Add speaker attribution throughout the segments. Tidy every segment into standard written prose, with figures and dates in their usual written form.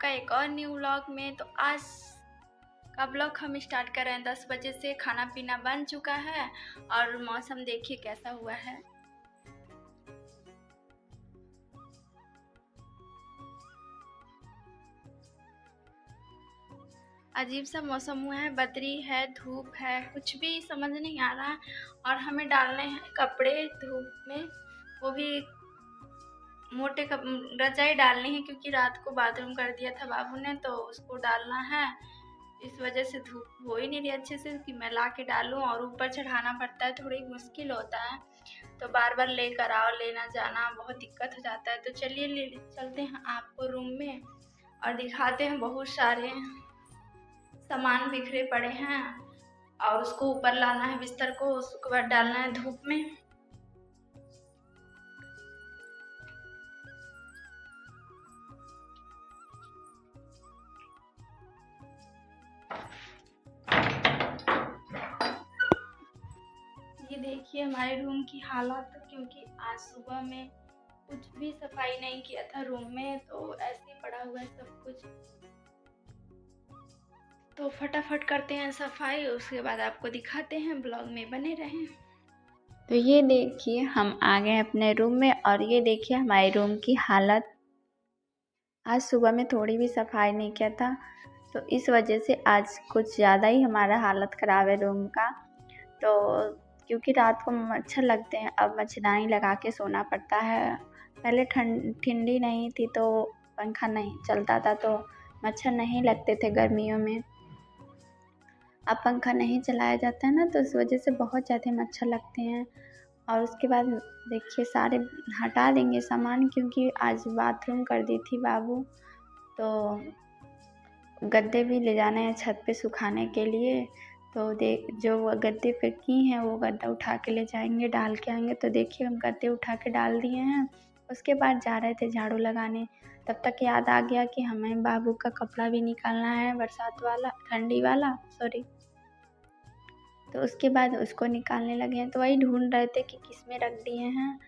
Speaker 1: आपका एक और न्यू व्लॉग में। तो आज का ब्लॉग हम स्टार्ट कर रहे हैं 10 बजे से। खाना पीना बन चुका है और मौसम देखिए कैसा हुआ है। अजीब सा मौसम हुआ है, बदरी है, धूप है, कुछ भी समझ नहीं आ रहा है। और हमें डालने हैं कपड़े धूप में, वो भी मोटे रजाई डालनी है क्योंकि रात को बाथरूम कर दिया था बाबू ने, तो उसको डालना है। इस वजह से धूप हो ही नहीं रही अच्छे से कि मैं ला के डालूँ, और ऊपर चढ़ाना पड़ता है, थोड़ी मुश्किल होता है। तो बार बार लेकर आओ, लेना जाना बहुत दिक्कत हो जाता है। तो चलिए ले चलते हैं आपको रूम में और दिखाते हैं। बहुत सारे सामान बिखरे पड़े हैं और उसको ऊपर लाना है बिस्तर को, उसके बाद डालना है धूप में। ये देखिए हमारे रूम की हालत, क्योंकि आज सुबह में कुछ भी सफाई नहीं किया था रूम में, तो ऐसे ही पड़ा हुआ है सब कुछ। तो फटाफट करते हैं सफाई, उसके बाद आपको दिखाते हैं, ब्लॉग में बने रहें। तो ये देखिए हम आ गए अपने रूम में और ये देखिए हमारे रूम की हालत। आज सुबह में थोड़ी भी सफाई नहीं किया था, तो इस वजह से आज कुछ ज़्यादा ही हमारा हालत ख़राब है रूम का। तो क्योंकि रात को मच्छर लगते हैं, अब मच्छरदानी लगा के सोना पड़ता है। पहले ठंडी नहीं थी तो पंखा नहीं चलता था, तो मच्छर नहीं लगते थे गर्मियों में। अब पंखा नहीं चलाया जाता है ना, तो इस वजह से बहुत ज़्यादा मच्छर लगते हैं। और उसके बाद देखिए सारे हटा देंगे सामान, क्योंकि आज बाथरूम कर दी थी बाबू, तो गद्दे भी ले जाने हैं छत पे सुखाने के लिए। तो जो गद्दे पे की हैं वो गद्दा उठा के ले जाएंगे, डाल के आएंगे। तो देखिए हम गद्दे उठा के डाल दिए हैं। उसके बाद जा रहे थे झाड़ू लगाने, तब तक याद आ गया कि हमें बाबू का कपड़ा भी निकालना है, बरसात वाला, ठंडी वाला सॉरी। तो उसके बाद उसको निकालने लगे हैं। तो वही ढूंढ रहे थे कि किस में रख दिए हैं,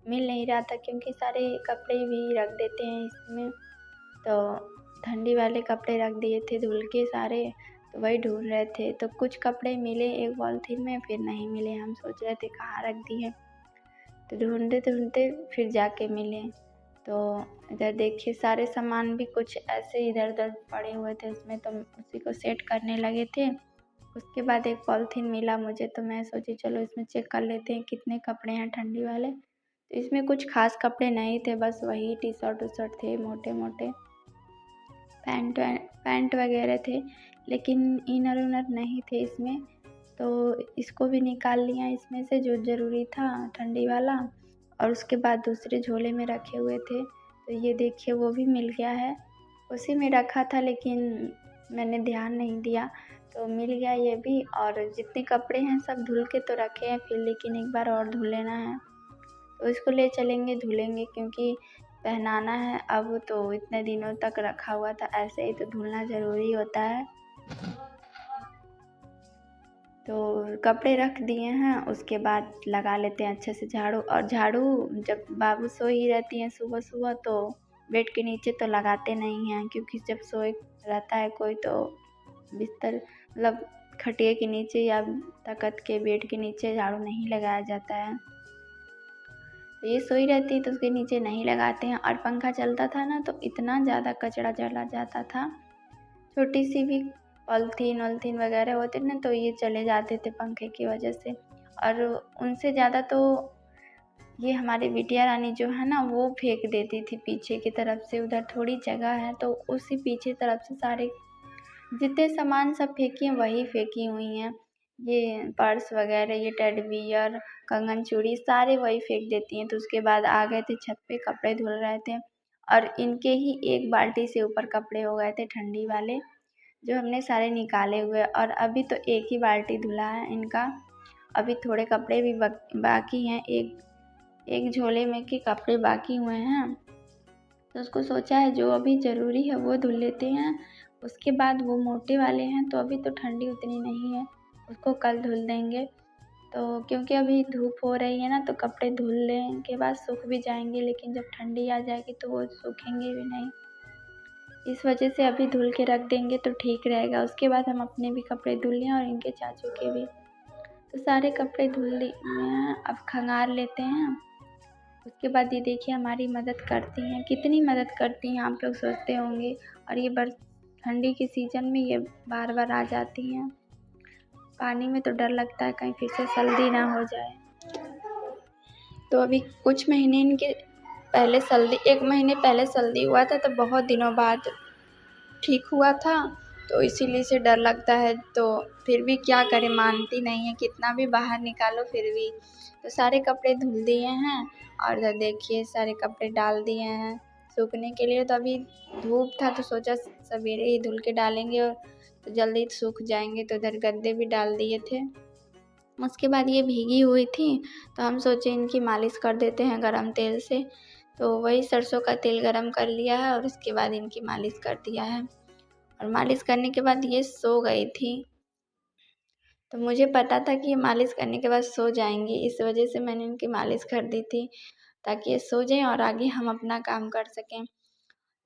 Speaker 1: मिल नहीं रहा था, क्योंकि सारे कपड़े भी रख देते हैं इसमें। तो ठंडी वाले कपड़े रख दिए थे धुल के सारे, तो वही ढूंढ रहे थे। तो कुछ कपड़े मिले एक पॉलिथीन में, फिर नहीं मिले। हम सोच रहे थे कहाँ रख दिए, तो ढूंढते ढूंढते फिर जाके मिले। तो इधर देखिए सारे सामान भी कुछ ऐसे इधर उधर पड़े हुए थे उसमें, तो उसी को सेट करने लगे थे। उसके बाद एक पॉलिथीन मिला मुझे, तो मैं सोची चलो इसमें चेक कर लेते हैं कितने कपड़े हैं ठंडी वाले। तो इसमें कुछ खास कपड़े नहीं थे, बस वही टी शर्ट थे, मोटे मोटे पैंट वगैरह थे, लेकिन इनर उनर नहीं थे इसमें। तो इसको भी निकाल लिया इसमें से जो ज़रूरी था ठंडी वाला, और उसके बाद दूसरे झोले में रखे हुए थे। तो ये देखिए वो भी मिल गया है, उसी में रखा था लेकिन मैंने ध्यान नहीं दिया, तो मिल गया ये भी। और जितने कपड़े हैं सब धुल के तो रखे हैं फिर, लेकिन एक बार और धुल लेना है। तो इसको ले चलेंगे धुलेंगे, क्योंकि पहनाना है अब। तो इतने दिनों तक रखा हुआ था ऐसे ही, तो धुलना ज़रूरी होता है। तो कपड़े रख दिए हैं, उसके बाद लगा लेते हैं अच्छे से झाड़ू। और झाड़ू जब बाबू सो ही रहती हैं सुबह सुबह, तो बेड के नीचे तो लगाते नहीं हैं, क्योंकि जब सोए रहता है कोई तो बिस्तर मतलब खटिया के नीचे या तख्त के बेड के नीचे झाड़ू नहीं लगाया जाता है। तो ये सोई रहती है तो उसके नीचे नहीं लगाते हैं। और पंखा चलता था ना, तो इतना ज़्यादा कचरा चला जाता था, छोटी सी भी पॉलिथीन वॉलिथीन वगैरह होते ना, तो ये चले जाते थे पंखे की वजह से। और उनसे ज़्यादा तो ये हमारी बिटिया रानी जो है ना, वो फेंक देती थी पीछे की तरफ से। उधर थोड़ी जगह है, तो उसी पीछे तरफ से सारे जितने सामान सब फेंकी हैं वही फेंकी हुई हैं। ये पर्स वगैरह, ये टेडी बियर, कंगन चूड़ी सारे वही फेंक देती हैं। तो उसके बाद आ गए थे छत पे, कपड़े धुल रहे थे, और इनके ही एक बाल्टी से ऊपर कपड़े हो गए थे ठंडी वाले, जो हमने सारे निकाले हुए। और अभी तो एक ही बाल्टी धुला है इनका, अभी थोड़े कपड़े भी बाकी हैं, एक झोले में के कपड़े बाकी हुए हैं। तो उसको सोचा है जो अभी ज़रूरी है वो धुल लेते हैं, उसके बाद वो मोटे वाले हैं तो अभी तो ठंडी उतनी नहीं है, उसको कल धुल देंगे। तो क्योंकि अभी धूप हो रही है ना, तो कपड़े धुलने के बाद सूख भी जाएंगे, लेकिन जब ठंडी आ जाएगी तो वो सूखेंगे भी नहीं। इस वजह से अभी धुल के रख देंगे तो ठीक रहेगा। उसके बाद हम अपने भी कपड़े धुल लें और इनके चाचू के भी। तो सारे कपड़े धुल लिए हैं, अब खंगाल लेते हैं। उसके बाद ये देखिए हमारी मदद करती हैं, कितनी मदद करती हैं आप लोग सोचते होंगे। और ये ठंडी के सीज़न में ये बार बार आ जाती हैं। पानी में तो डर लगता है कहीं फिर से सर्दी ना हो जाए। तो अभी कुछ महीने इनके पहले सर्दी, 1 महीने पहले सर्दी हुआ था, तो बहुत दिनों बाद ठीक हुआ था, तो इसीलिए से डर लगता है। तो फिर भी क्या करें, मानती नहीं है, कितना भी बाहर निकालो फिर भी। तो सारे कपड़े धुल दिए हैं और इधर देखिए सारे कपड़े डाल दिए हैं सूखने के लिए। तो अभी धूप था तो सोचा सवेरे ही धुल के डालेंगे और तो जल्दी सूख जाएंगे। तो इधर गद्दे भी डाल दिए थे। उसके बाद ये भीगी हुई थी तो हम सोचे इनकी मालिश कर देते हैं गरम तेल से। तो वही सरसों का तेल गरम कर लिया है और उसके बाद इनकी मालिश कर दिया है। और मालिश करने के बाद ये सो गई थी। तो मुझे पता था कि ये मालिश करने के बाद सो जाएंगी, इस वजह से मैंने इनकी मालिश कर दी थी ताकि ये सो जाएं और आगे हम अपना काम कर सकें।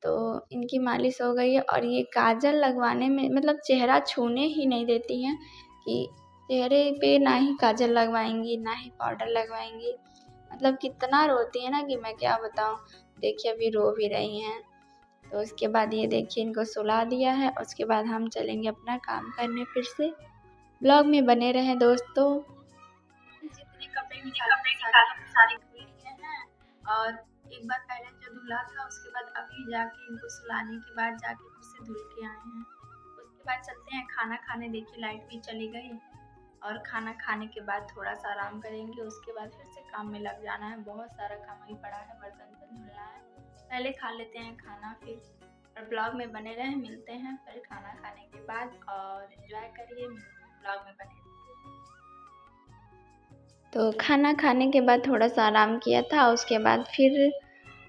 Speaker 1: तो इनकी मालिश हो गई है और ये काजल लगवाने में मतलब चेहरा छूने ही नहीं देती हैं कि चेहरे पे ना ही काजल लगवाएंगी ना ही पाउडर लगवाएंगी। मतलब कितना रोती है ना कि मैं क्या बताऊँ। देखिए अभी रो भी रही हैं। तो उसके बाद ये देखिए इनको सुला दिया है। उसके बाद हम चलेंगे अपना काम करने फिर से। ब्लॉग में बने रहें दोस्तों। जितने कपड़े निकाले सारे धुल लिए हैं और एक बार पहले जो धुला था उसके बाद अभी जाके इनको सुलाने के बाद जाके फिर से धुल के आए हैं। उसके बाद चलते हैं खाना खाने। देखिए लाइट भी चली गई और खाना खाने के बाद थोड़ा सा आराम करेंगे। उसके बाद फिर से काम में लग जाना है। बहुत सारा काम अभी पड़ा है, बर्तन धुलना है। पहले खा लेते हैं खाना फिर। और ब्लॉग में बने रहें, मिलते हैं फिर खाना खाने के बाद और एंजॉय करिए, ब्लॉग में बने। तो खाना खाने के बाद थोड़ा सा आराम किया था। उसके बाद फिर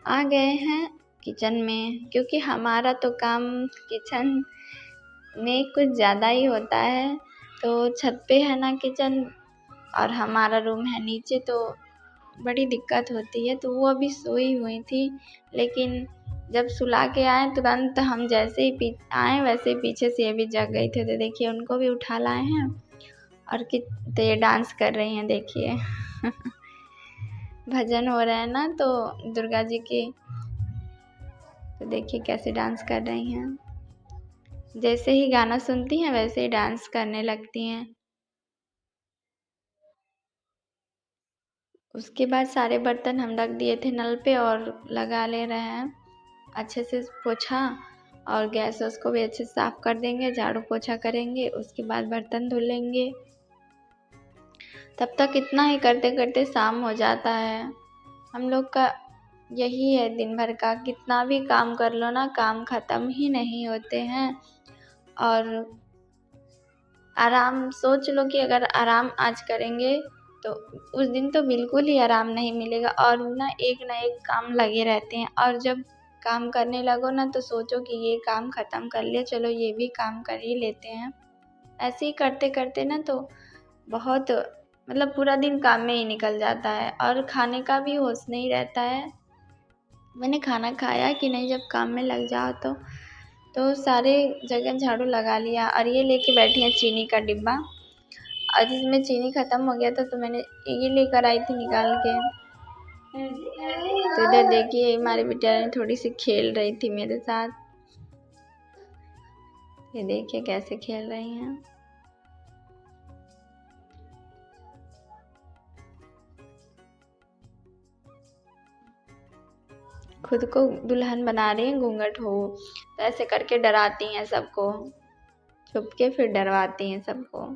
Speaker 1: आ गए हैं किचन में, क्योंकि हमारा तो काम किचन में कुछ ज़्यादा ही होता है। तो छत पे है ना किचन और हमारा रूम है नीचे, तो बड़ी दिक्कत होती है। तो वो अभी सोई हुई थी, लेकिन जब सुला के आए तुरंत हम जैसे ही आए वैसे ही पीछे से ये भी जग गई थी। तो देखिए उनको भी उठा लाए हैं और तो ये डांस कर रही हैं देखिए। भजन हो रहा है ना तो दुर्गा जी के, तो देखिए कैसे डांस कर रही हैं। जैसे ही गाना सुनती हैं वैसे ही डांस करने लगती हैं। उसके बाद सारे बर्तन हम रख दिए थे नल पे और लगा ले रहे हैं अच्छे से पोछा। और गैस उसको भी अच्छे से साफ कर देंगे, झाड़ू पोछा करेंगे। उसके बाद बर्तन धुलेंगे। तब तक इतना ही करते करते शाम हो जाता है। हम लोग का यही है दिन भर का, कितना भी काम कर लो ना काम ख़त्म ही नहीं होते हैं। और आराम सोच लो कि अगर आराम आज करेंगे तो उस दिन तो बिल्कुल ही आराम नहीं मिलेगा और ना एक काम लगे रहते हैं। और जब काम करने लगो ना तो सोचो कि ये काम ख़त्म कर लिया, चलो ये भी काम कर ही लेते हैं। ऐसे ही करते करते ना तो बहुत मतलब पूरा दिन काम में ही निकल जाता है और खाने का भी होश नहीं रहता है। मैंने खाना खाया कि नहीं, जब काम में लग जाओ तो सारे जगह झाड़ू लगा लिया। और ये लेके बैठी है चीनी का डिब्बा, और जिसमें चीनी ख़त्म हो गया था तो मैंने ये लेकर आई थी निकाल के। तो इधर देखिए हमारी बिटिया थोड़ी सी खेल रही थी मेरे साथ। ये देखिए कैसे खेल रही हैं। खुद को दुल्हन बना रही हैं घूंघट हो, तो ऐसे करके डराती हैं सबको, छुप के फिर डरवाती हैं सबको।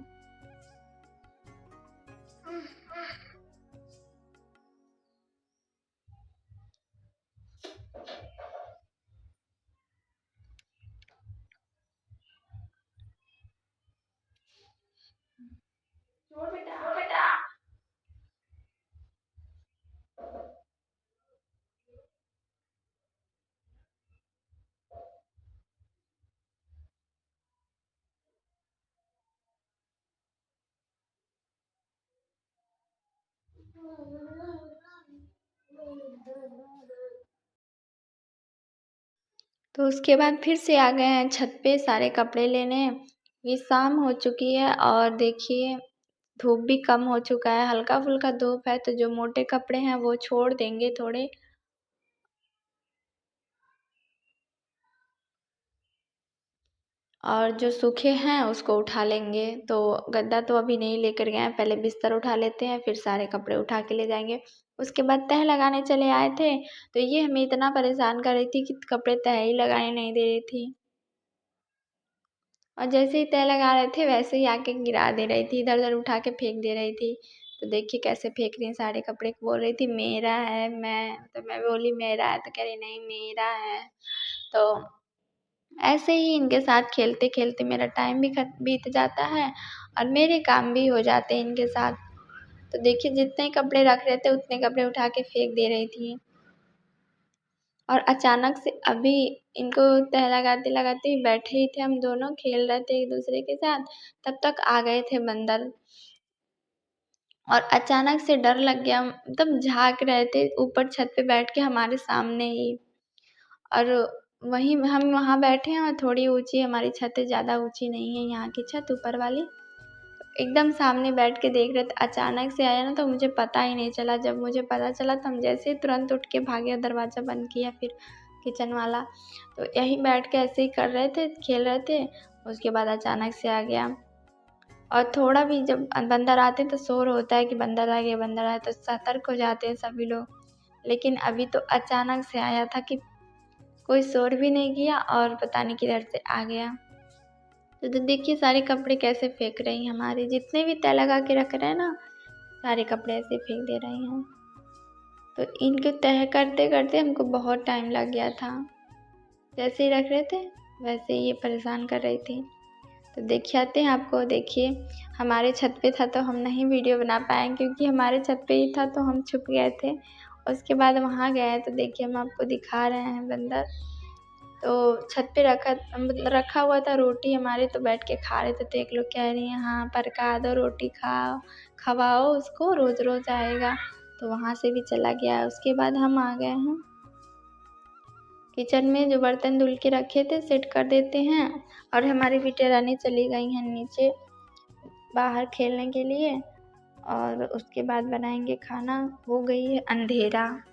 Speaker 1: तो उसके बाद फिर से आ गए हैं छत पे सारे कपड़े लेने। ये शाम हो चुकी है और देखिए धूप भी कम हो चुका है, हल्का-फुल्का धूप है तो जो मोटे कपड़े हैं वो छोड़ देंगे थोड़े। और जो सूखे हैं उसको उठा लेंगे। तो गद्दा तो अभी नहीं लेकर गए हैं, पहले बिस्तर उठा लेते हैं फिर सारे कपड़े उठा के ले जाएँगे। उसके बाद तह लगाने चले आए थे, तो ये हमें इतना परेशान कर रही थी कि कपड़े तह ही लगाने नहीं दे रही थी। और जैसे ही तह लगा रहे थे वैसे ही आके गिरा दे रही थी, इधर-उधर उठा के फेंक दे रही थी। तो देखिए कैसे फेंक रही हैं सारे कपड़े, बोल रही थी मेरा है, मैं बोली मेरा है तो कह रही नहीं मेरा है। तो ऐसे ही इनके साथ खेलते-खेलते मेरा टाइम भी बीत जाता है और मेरे काम भी हो जाते हैं इनके साथ। तो देखिए जितने कपड़े रख रहे थे उतने कपड़े उठा के फेंक दे रही थी। और अचानक से अभी इनको तह लगाते-लगाते ही बैठे ही थे हम दोनों खेल रहे थे एक-दूसरे के साथ, तब तक आ गए थे बंदर। और अचानक से डर लग गया, मतलब झाँक रहे थे ऊपर छत पे बैठ के हमारे सामने ही। और वहीं हम वहाँ बैठे हैं और थोड़ी ऊँची हमारी छत है, ज़्यादा ऊँची नहीं है यहाँ की छत ऊपर वाली। एकदम सामने बैठ के देख रहे थे, अचानक से आया ना तो मुझे पता ही नहीं चला। जब मुझे पता चला तो हम जैसे ही तुरंत उठ के भागे और दरवाज़ा बंद किया फिर किचन वाला। तो यहीं बैठ के ऐसे ही कर रहे थे, खेल रहे थे, उसके बाद अचानक से आ गया। और थोड़ा भी जब बंदर आते हैं तो शोर होता है कि बंदर आ गया, बंदर आया, तो सतर्क हो जाते हैं सभी लोग। लेकिन अभी तो अचानक से आया था कि कोई शोर भी नहीं किया और पता नहीं किधर से आ गया। तो देखिए सारे कपड़े कैसे फेंक रही हैं, हमारे जितने भी तह लगा के रख रहे हैं ना, सारे कपड़े ऐसे फेंक दे रही हैं। तो इनको तह करते-करते हमको बहुत टाइम लग गया था। जैसे ही रख रहे थे, वैसे ही ये परेशान कर रही थी। तो दिखाते हैं आपको, देखिए हमारे छत पे था तो हम नहीं वीडियो बना पाए क्योंकि हमारे छत पे ही था तो हम छुप गए थे। उसके बाद वहाँ गए तो देखिए हम आपको दिखा रहे हैं बंदर। तो छत पे रखा हुआ था रोटी हमारे, तो बैठ के खा रहे थे तो एक लोग कह रही हैं हाँ पका दो रोटी खवाओ उसको, रोज़-रोज़ आएगा। तो वहाँ से भी चला गया। उसके बाद हम आ गए हैं किचन में, जो बर्तन धुल के रखे थे सेट कर देते हैं। और हमारी बिटिया रानी चली गई हैं नीचे बाहर खेलने के लिए। और उसके बाद बनाएंगे खाना। हो गई है अंधेरा,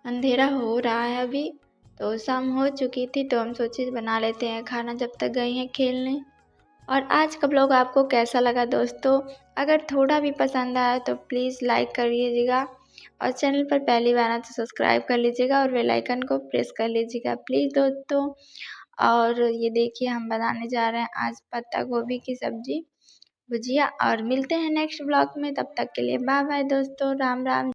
Speaker 1: अंधेरा हो रहा है अभी, तो शाम हो चुकी थी तो हम सोचे बना लेते हैं खाना जब तक गई हैं खेलने। और आज का ब्लॉग आपको कैसा लगा दोस्तों? अगर थोड़ा भी पसंद आया तो प्लीज़ लाइक करिएगा और चैनल पर पहली बार आए तो सब्सक्राइब कर लीजिएगा और बेल आइकन को प्रेस कर लीजिएगा प्लीज़ दोस्तों। और ये देखिए हम बनाने जा रहे हैं आज पत्ता गोभी की सब्ज़ी भुजिया। और मिलते हैं नेक्स्ट ब्लॉग में, तब तक के लिए बाय बाय दोस्तों, राम राम।